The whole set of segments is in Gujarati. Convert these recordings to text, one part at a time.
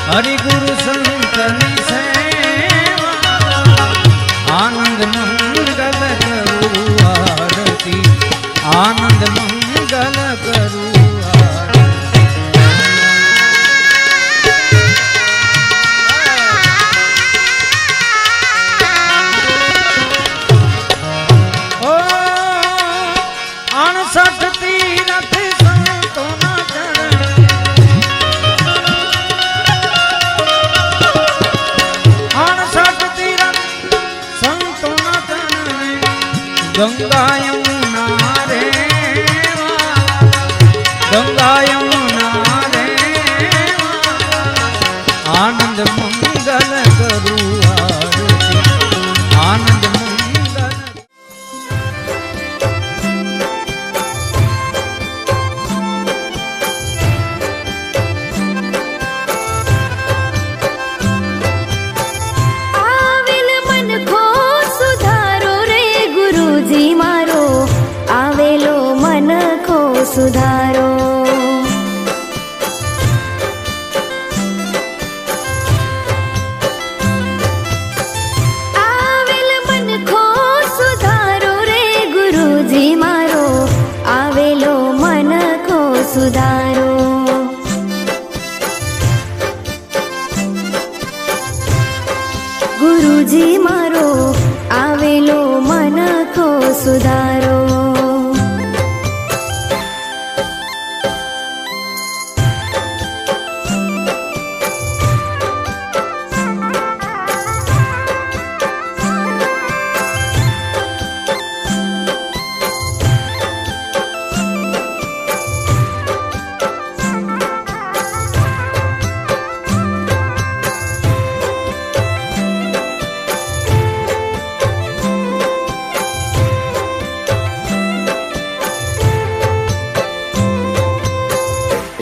હરિ ગુરુ સંતની સેવા આનંદ મંગલ કરું આરતી આનંદ મંગલ કરું ગંગા યમુના રે ગંગા યમુના રે આનંદ મંગલ કરું આરતી આનંદ મંગલ આવેલ મન ખો સુધારો રે ગુરુજી મારો આવેલો મન ખો સુધારો આવેલ મન ખો સુધારો રે ગુરુજી મારો આવેલો મન ખો સુધારો ગુરુજી મારો આવેલો મન ખો સુધારો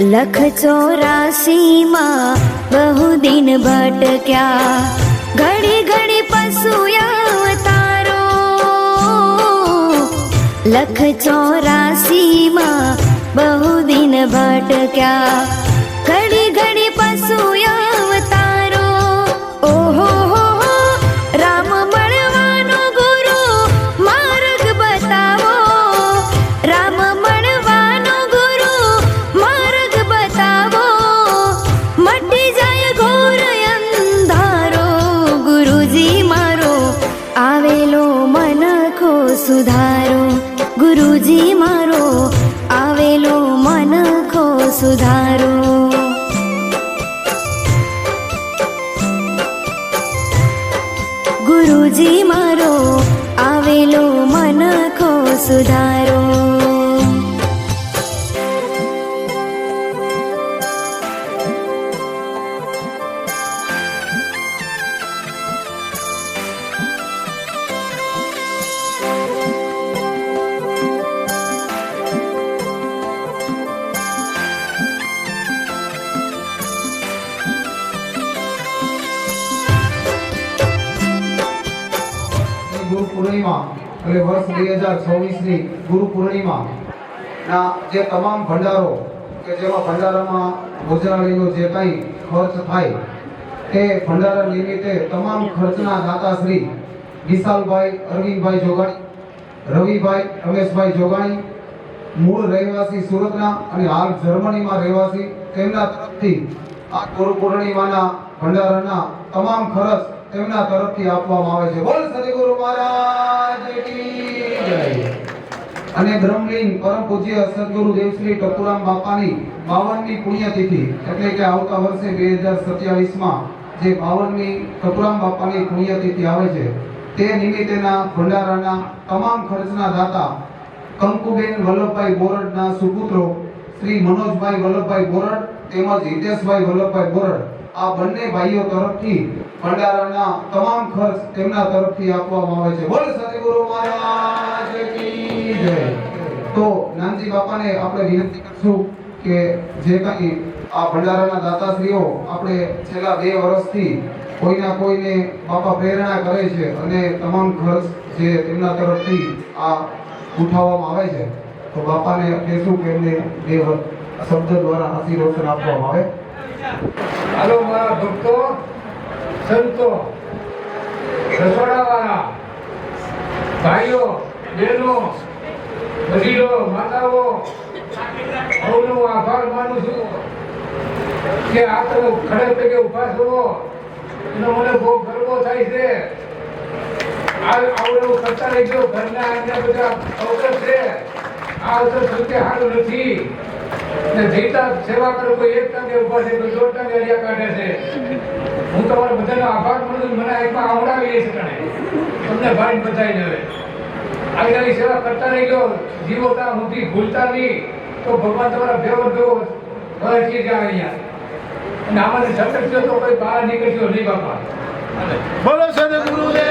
લખ 84 માં બહુ દિન ભટક્યા ઘડી ઘડી પશુ અવતારો લખ 84 માં બહુ દિન ભટક્યા ઘડી ઘડી પશુ અવતારો ઓહો રામ મળવાનો ગુરુ માર્ગ બતાવો રામ મળવાનો ગુરુ માર્ગ બતાવો મટી જાય ઘોર અંધારો ગુરુજી મારો આવેલો મન ખો સુધારો ગુરુજી મારો આવેલો મન ખો સુધારો ગુરુજી મારો આવેલો મન ખો સુધારો ગુરુ પૂર્ણિમા એટલે વર્ષ 2024 ની ગુરુ પૂર્ણિમા ના જે તમામ ભંડારો કે જેમાં ભંડારામાં ભોજનાલયનો જે કંઈ ખર્ચ થાય તે ભંડારા નિમિત્તે તમામ ખર્ચના દાતા શ્રી વિશાલભાઈ અરવિંદભાઈ જોગાણી રવિભાઈ રમેશભાઈ જોગાણી મૂળ રહેવાસી સુરતના અને હાલ જર્મનીમાં રહેવાસી તેમના તરફથી આ ગુરુ પૂર્ણિમાના ભંડારાના તમામ ખર્ચ તેમના તરફથી આપવામાં આવે છે. બોલ સદગુરુ મહારાજ કી જય. અને બ્રહ્મલીન પરમ પૂજ્ય સદગુરુ દેવશ્રી ટપુરામ બાપાની 52મી પુણ્યતિથિ એટલે કે આવતા વર્ષે 2027 માં જે 52મી ટપુરામ બાપાની પુણ્યતિથિ આવે છે તે નિમિત્તેના ભંડારાના તમામ ખર્ચના દાતા કંકુબેન વલ્લભભાઈ બોરડના સુપુત્રો શ્રી મનોજભાઈ વલ્લભભાઈ બોરડ તેમજ હિતેશભાઈ વલ્લભભાઈ બોરડ આ બંને ભાઈઓ તરફથી ભંડારાના તમામ ખર્ચ તેમના તરફથી આપવામાં આવે છે. બોલ સદગુરુ મહારાજ કી જય. તો નાનજી બાપાને આપણે વિનંતી કરશું કે જે કંઈ આ ભંડારાના દાતાશ્રીઓ આપણે છેલ્લા 2 વર્ષથી કોઈના કોઈને બાપા પ્રેરણા કરે છે અને તમામ ખર્ચ જે તેમના તરફથી આ ઉઠાવવામાં આવે છે તો બાપાને કહેશું કે એમને 2 શબ્દ દ્વારા આશીર્વચન આપવામાં આવે. હાલો મારા ભક્તો, સંતો, રસોડાવાળા, ભાઈઓ, બહેનો, વડીલો, માતાઓ, સૌનો આભાર માનું છું કે આ તમે ખડે પગે ઉભા છો. એનો મને બહુ ગર્વ થાય છે. આવડું કરતા રહેજો. ઘરના આજના બધા અવસર છે. આ અવસર સૌથી સારું નથી. ને જીતા સેવા કરો, કોઈ એક ટાંગે ઉભા છે, કોઈ 2 ટાંગે હરિયા કાઢે છે. હું તમારા બધાનો આભાર માનું છું. મને એકમાં આવડાવી દઈશ તમને ભાઈ બધાઈ હવે આવી સેવા કરતા રહેજો. જીવોતા સુધી ભૂલતા નહીં તો ભગવાન તમારા ભેવો ભેવો વળચી જાય અહીંયા. અને આમાંથી સતત થયો તો કોઈ બહાર નીકળ્યો નહીં બાપા. બોલો સદગુરુદેવ.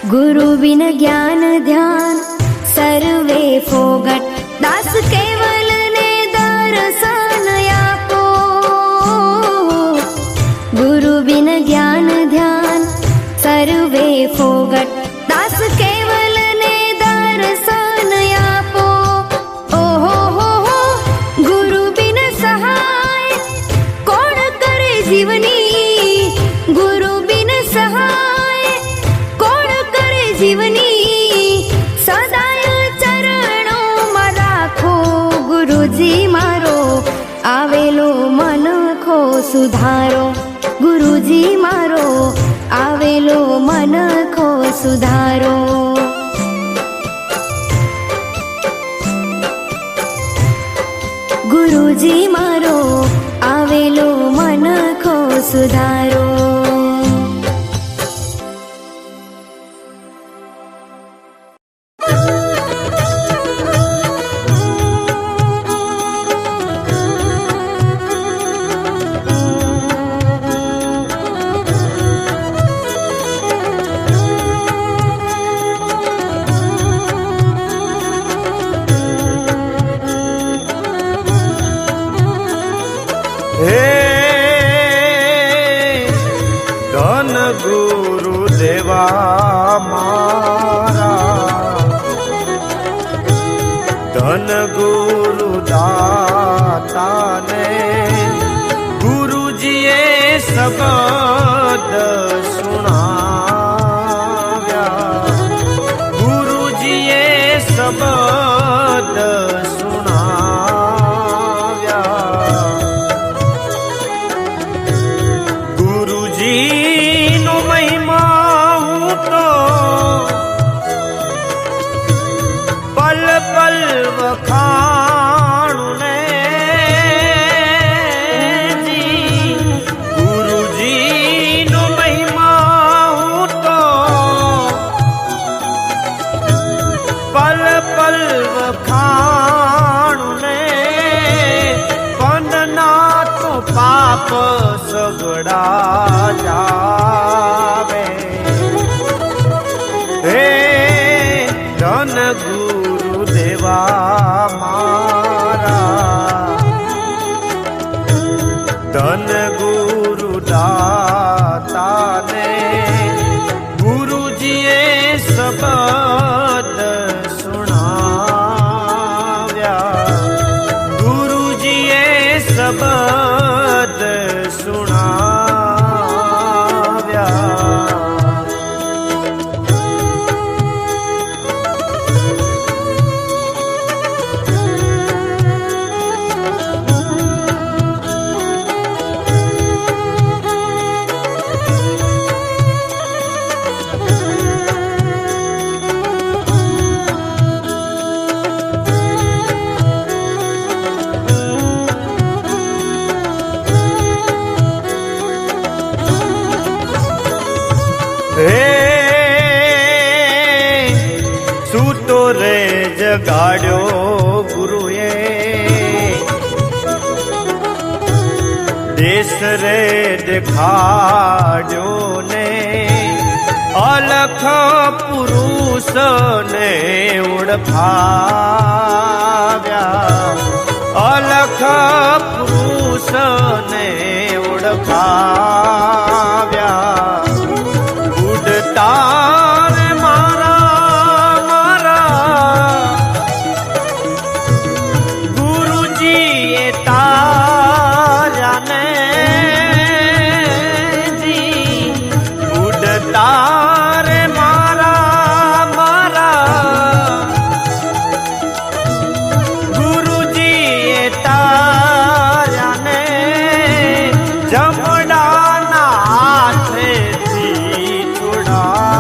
गुरु बिन ज्ञान ध्यान सर्वे फोगट दास केवल ने दर्शन आपो. गुरु बिन ज्ञान ध्यान सर्वे फोगट दास केवल ने दर्शन आपो. ओहो हो गुरु बिन सहाय कोण करे जीवनी. गुरु बिन सहाय जीवनी सदाय चरणों में राखो. गुरुजी मारो आवेलो मन खो सुधारो. गुरुजी मारो आवेलो मन खो सुधारो. गुरुजी मारो आवेलो मन खो सुधारो. ધન ગુરુદેવા મારા, ધન ગુરુદાતાને ગુરુજીએ શબ્દ સુણાવ્યા. ગુરુજીએ શબ્દ વખાણું ને જી. ગુરુજીનો મહિમા હું તો પલ પલ વખાણું ને. પંડના તો પાપ સગડા જાવે. હે ધન ગુરુદેવા મારા, ધન ગુરુદાતાને ગુરુજીએ શબ્દ સુણાવ્યા. ગુરુજીએ શબ્દ સુણાવ્યા. સૂતો રે જગાડ્યો ગુરુએ, દેશ રે દેખાડ્યો ને. અલખ પુરુષ ને ઓળખાવ્યા, અલખ પુરુષ ને ઓળખાવ્યા. ઉડતા રે મારા મારા ગુરુજીએ તાર્યાને જી. ઉડતા રે મારા મારા ગુરુજીએ તાર્યાને જમડાના હાથેથી છોડાવ્યા.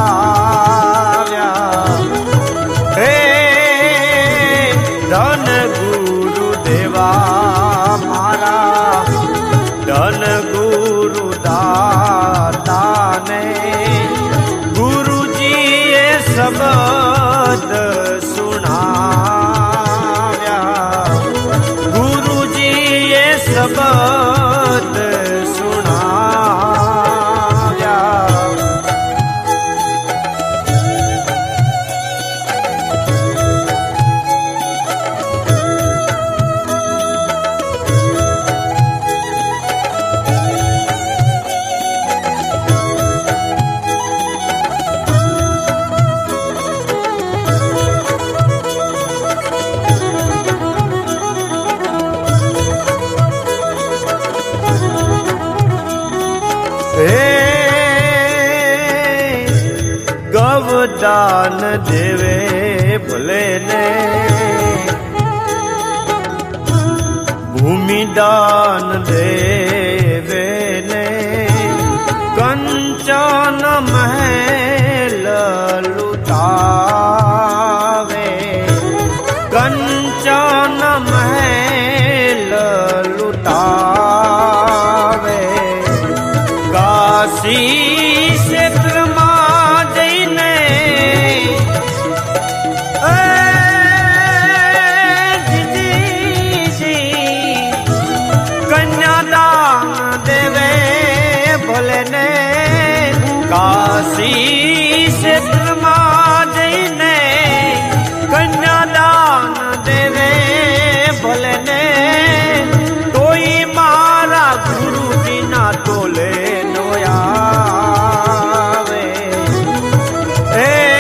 હે ધન ગુરુદેવા મારા, ધન ગુરુ દાતાને ગુરુજીએ શબ્દ સુણાવ્યા, ગુરુજીએ શબ્દ સુણાવ્યા. હે ગવદાન દેવે ભલે ને, ભૂમિદાન દેવે ને, કંચન મહેલ લૂટાવે, કંચન મહેલ લૂટાવે. કાશી ક્ષેત્રમાં જઈને કન્યાદાન દેવે ભલે ને, કાશી ક્ષેત્રમાં